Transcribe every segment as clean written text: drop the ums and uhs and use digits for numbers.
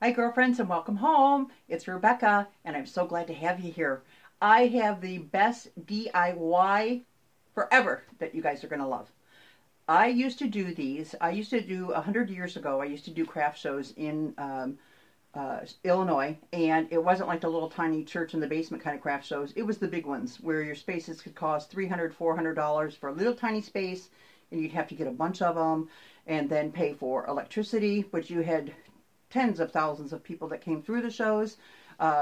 Hi girlfriends and welcome home. It's Rebecca and I'm so glad to have you here. I have the best DIY forever that you guys are going to love. I used to do these. I used to do 100 years ago. I used to do craft shows in Illinois, and it wasn't like the little tiny church in the basement kind of craft shows. It was the big ones where your spaces could cost $300, $400 for a little tiny space, and you'd have to get a bunch of them and then pay for electricity, but you had tens of thousands of people that came through the shows.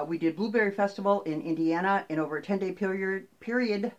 We did Blueberry Festival in Indiana, and over a 10-day period,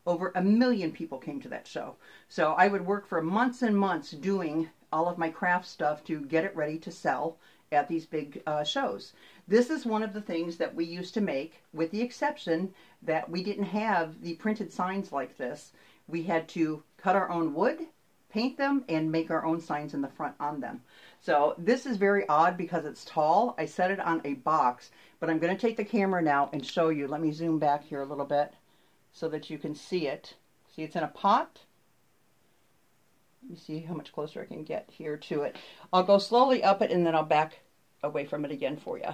over 1 million people came to that show. So I would work for months and months doing all of my craft stuff to get it ready to sell at these big shows. This is one of the things that we used to make, with the exception that we didn't have the printed signs like this. We had to cut our own wood, paint them, and make our own signs in the front on them. So this is very odd because it's tall. I set it on a box, but I'm going to take the camera now and show you. Let me zoom back here a little bit so that you can see it. See, it's in a pot. Let me see how much closer I can get here to it. I'll go slowly up it and then I'll back away from it again for you.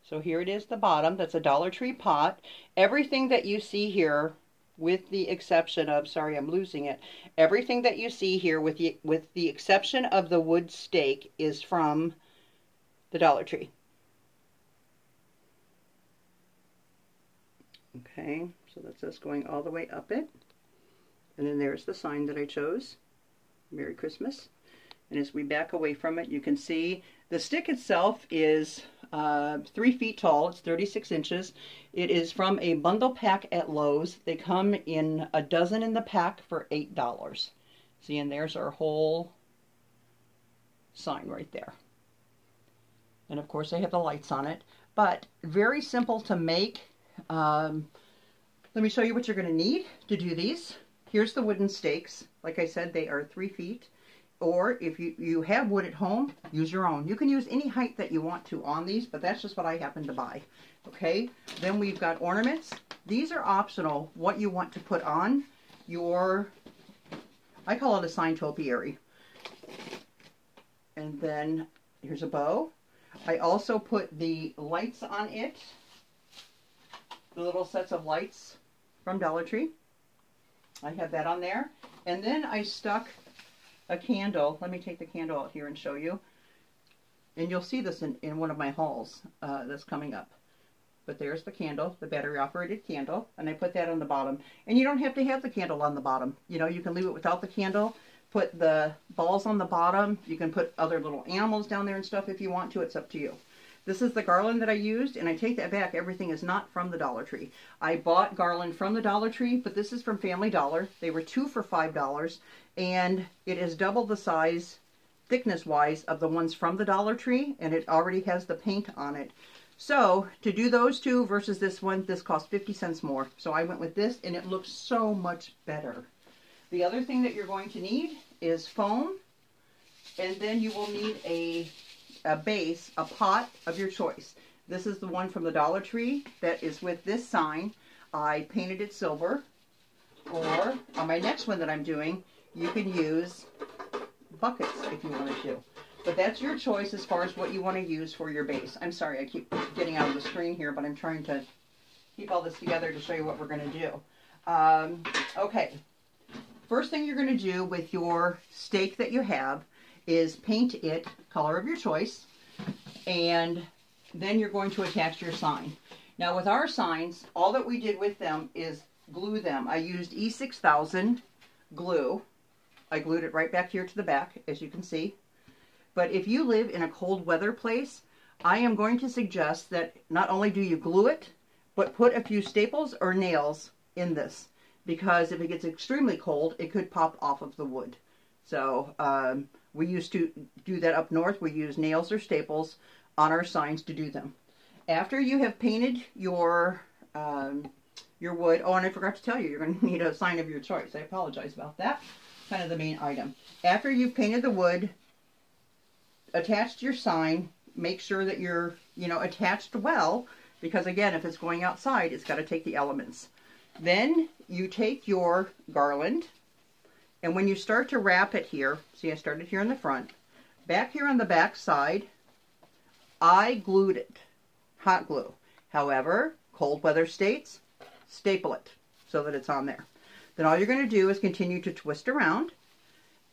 So here it is, the bottom. That's a Dollar Tree pot. Everything that you see here, with the exception of, sorry, I'm losing it. Everything that you see here, with the exception of the wood stake, is from the Dollar Tree. Okay, so that's us going all the way up it. And then there's the sign that I chose. Merry Christmas. And as we back away from it, you can see the stick itself is 3 feet tall. It's 36 inches. It is from a bundle pack at Lowe's. They come in a dozen in the pack for $8. See, and there's our whole sign right there. And of course, they have the lights on it. But very simple to make. Let me show you what you're going to need to do these. Here's the wooden stakes. Like I said, they are 3 feet. Or if you have wood at home, use your own. You can use any height that you want to on these, but that's just what I happen to buy. Okay, then we've got ornaments. These are optional, what you want to put on your, I call it a sign topiary. And then here's a bow. I also put the lights on it, the little sets of lights from Dollar Tree. I have that on there. And then I stuck a candle. Let me take the candle out here and show you. And you'll see this in one of my hauls that's coming up. But there's the candle, the battery operated candle, and I put that on the bottom. And you don't have to have the candle on the bottom. You know, you can leave it without the candle, put the balls on the bottom. You can put other little animals down there and stuff if you want to. It's up to you. This is the garland that I used, and I take that back. Everything is not from the Dollar Tree. I bought garland from the Dollar Tree, but this is from Family Dollar. They were 2 for $5, and it is double the size, thickness-wise, of the ones from the Dollar Tree, and it already has the paint on it. So, to do those two versus this one, this cost 50 cents more. So I went with this, and it looks so much better. The other thing that you're going to need is foam, and then you will need a base, a pot of your choice. This is the one from the Dollar Tree that is with this sign. I painted it silver. Or on my next one that I'm doing, you can use buckets if you want to. But that's your choice as far as what you want to use for your base. I'm sorry, I keep getting out of the screen here, but I'm trying to keep all this together to show you what we're going to do. Okay. First thing you're going to do with your stake that you have is paint it color of your choice, and then you're going to attach your sign. Now with our signs, all that we did with them is glue them. I used E6000 glue. I glued it right back here to the back, as you can see. But if you live in a cold weather place, I am going to suggest that not only do you glue it, but put a few staples or nails in this, because if it gets extremely cold, it could pop off of the wood. So we used to do that up north. We use nails or staples on our signs to do them. After you have painted your wood, oh, and I forgot to tell you, you're going to need a sign of your choice. I apologize about that. Kind of the main item. After you've painted the wood, attached your sign, make sure that you're, attached well, because again, if it's going outside, it's got to take the elements. Then you take your garland, and when you start to wrap it here, see I started here in the front, back here on the back side, I glued it, hot glue. However, cold weather states, staple it so that it's on there. Then all you're going to do is continue to twist around.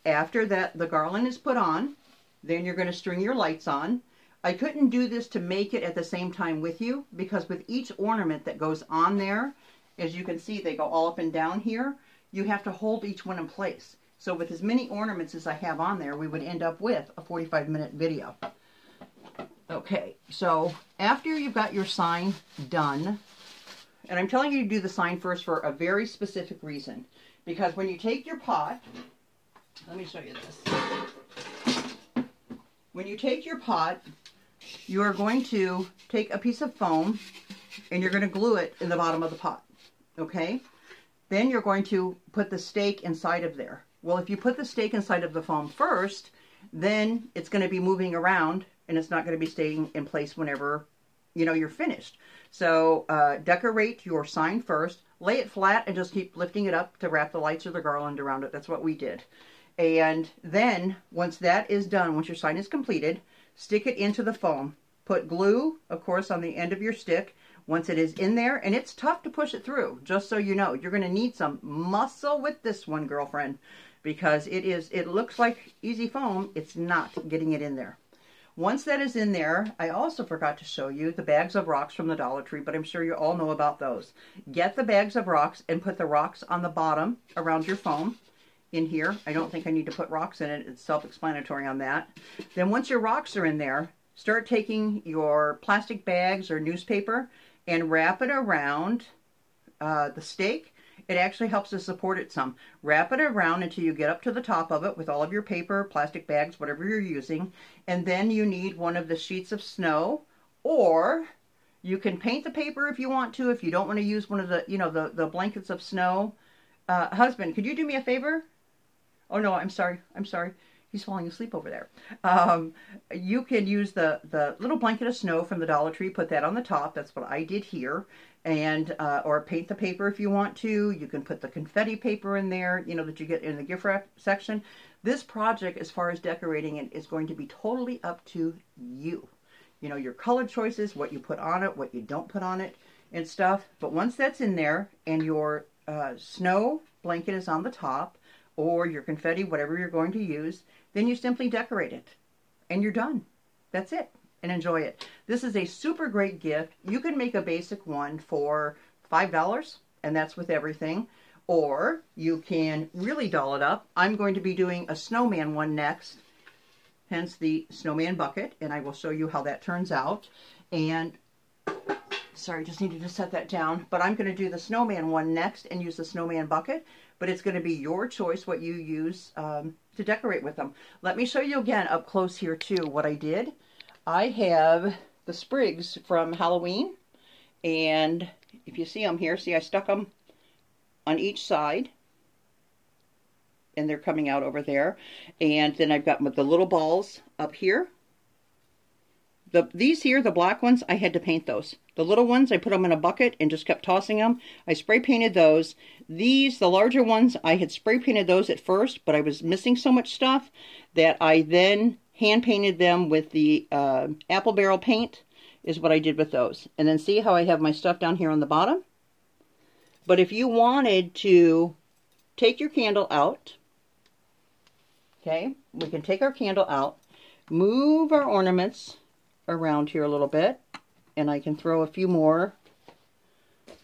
After that, the garland is put on. Then you're going to string your lights on. I couldn't do this to make it at the same time with you, because with each ornament that goes on there, as you can see, they go all up and down here. You have to hold each one in place. So with as many ornaments as I have on there, we would end up with a 45-minute video. Okay, so after you've got your sign done, and I'm telling you to do the sign first for a very specific reason, because when you take your pot, let me show you this. When you take your pot, you are going to take a piece of foam and you're going to glue it in the bottom of the pot, okay? Then you're going to put the stake inside of there. Well, if you put the stake inside of the foam first, then it's going to be moving around and it's not going to be staying in place whenever, you know, you're finished. So decorate your sign first, lay it flat, and just keep lifting it up to wrap the lights or the garland around it. That's what we did. And then once that is done, once your sign is completed, stick it into the foam. Put glue, of course, on the end of your stick. Once it is in there, and it's tough to push it through, just so you know, you're going to need some muscle with this one, girlfriend, because it looks like easy foam. It's not getting it in there. Once that is in there, I also forgot to show you the bags of rocks from the Dollar Tree, but I'm sure you all know about those. Get the bags of rocks and put the rocks on the bottom around your foam in here. I don't think I need to put rocks in it. It's self-explanatory on that. Then once your rocks are in there, start taking your plastic bags or newspaper and wrap it around the stake. It actually helps to support it some. Wrap it around until you get up to the top of it with all of your paper, plastic bags, whatever you're using. And then you need one of the sheets of snow, or you can paint the paper if you want to, if you don't want to use one of the, you know, the blankets of snow. Husband, could you do me a favor? Oh no, I'm sorry. He's falling asleep over there. You can use the little blanket of snow from the Dollar Tree, put that on the top. That's what I did here. And or paint the paper if you want to. You can put the confetti paper in there, you know, that you get in the gift wrap section. This project, as far as decorating it, is going to be totally up to you. You know, your color choices, what you put on it, what you don't put on it, and stuff. But once that's in there and your snow blanket is on the top, or your confetti, whatever you're going to use, then you simply decorate it. And you're done. That's it. And enjoy it. This is a super great gift. You can make a basic one for $5, and that's with everything. Or you can really doll it up. I'm going to be doing a snowman one next, hence the snowman bucket, and I will show you how that turns out. And sorry, just needed to set that down. But I'm going to do the snowman one next and use the snowman bucket. But it's going to be your choice what you use to decorate with them. Let me show you again up close here too what I did. I have the sprigs from Halloween. And if you see them here, see I stuck them on each side. And they're coming out over there. And then I've got the little balls up here. These here, the black ones, I had to paint those. The little ones, I put them in a bucket and just kept tossing them. I spray painted those. These, the larger ones, I had spray painted those at first, but I was missing so much stuff that I then hand painted them with the apple barrel paint, is what I did with those. And then see how I have my stuff down here on the bottom? But if you wanted to take your candle out, okay, we can take our candle out, move our ornaments around here a little bit, and I can throw a few more.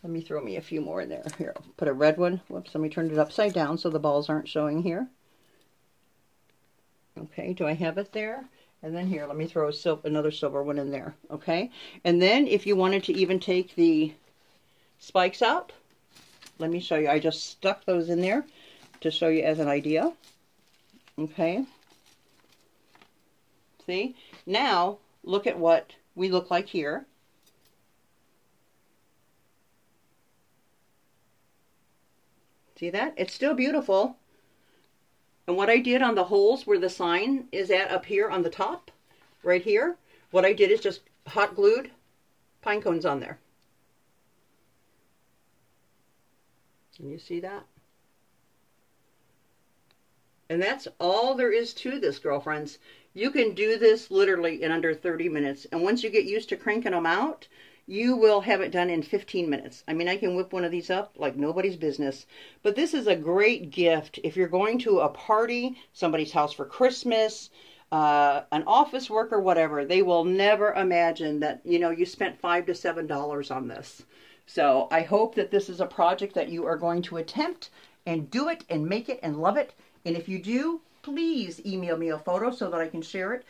Let me throw me a few more in there. Here, I'll put a red one. Whoops, let me turn it upside down so the balls aren't showing here. Okay, do I have it there? And then here, let me throw another silver one in there. Okay, and then if you wanted to even take the spikes out, let me show you. I just stuck those in there to show you as an idea. Okay, see? Now, look at what we look like here. See that? It's still beautiful. And what I did on the holes where the sign is at up here on the top, right here, what I did is just hot glued pine cones on there. Can you see that? And that's all there is to this, girlfriends. You can do this literally in under 30 minutes. And once you get used to cranking them out, you will have it done in 15 minutes. I mean, I can whip one of these up like nobody's business. But this is a great gift if you're going to a party, somebody's house for Christmas, an office worker, whatever. They will never imagine that, you know, you spent $5 to $7 on this. So I hope that this is a project that you are going to attempt and do it and make it and love it. And if you do, please email me a photo so that I can share it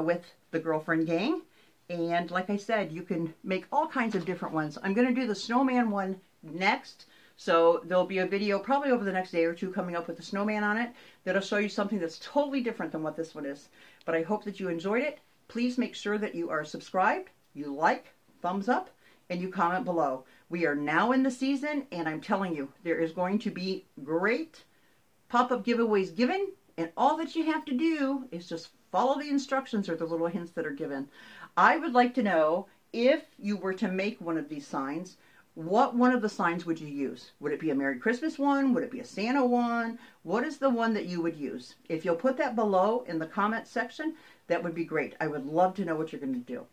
with the girlfriend gang. And like I said, you can make all kinds of different ones. I'm going to do the snowman one next. So there'll be a video probably over the next day or two coming up with the snowman on it that'll show you something that's totally different than what this one is. But I hope that you enjoyed it. Please make sure that you are subscribed, you like, thumbs up, and you comment below. We are now in the season, and I'm telling you, there is going to be great pop-up giveaways given, and all that you have to do is just follow the instructions or the little hints that are given. I would like to know, if you were to make one of these signs, what one of the signs would you use? Would it be a Merry Christmas one? Would it be a Santa one? What is the one that you would use? If you'll put that below in the comment section, that would be great. I would love to know what you're going to do.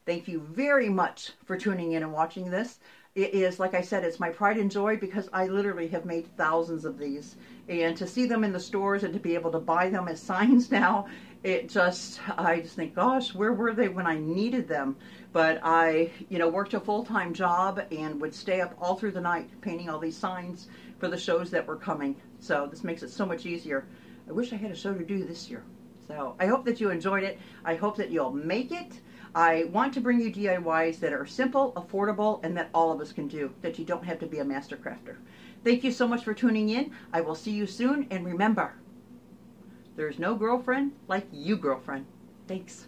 Thank you very much for tuning in and watching this. It is, like I said, it's my pride and joy because I literally have made thousands of these. And to see them in the stores and to be able to buy them as signs now, I just think, gosh, where were they when I needed them? But I, worked a full-time job and would stay up all through the night painting all these signs for the shows that were coming. So this makes it so much easier. I wish I had a show to do this year. So I hope that you enjoyed it. I hope that you'll make it. I want to bring you DIYs that are simple, affordable, and that all of us can do, that you don't have to be a master crafter. Thank you so much for tuning in. I will see you soon, and remember, there's no girlfriend like you, girlfriend. Thanks.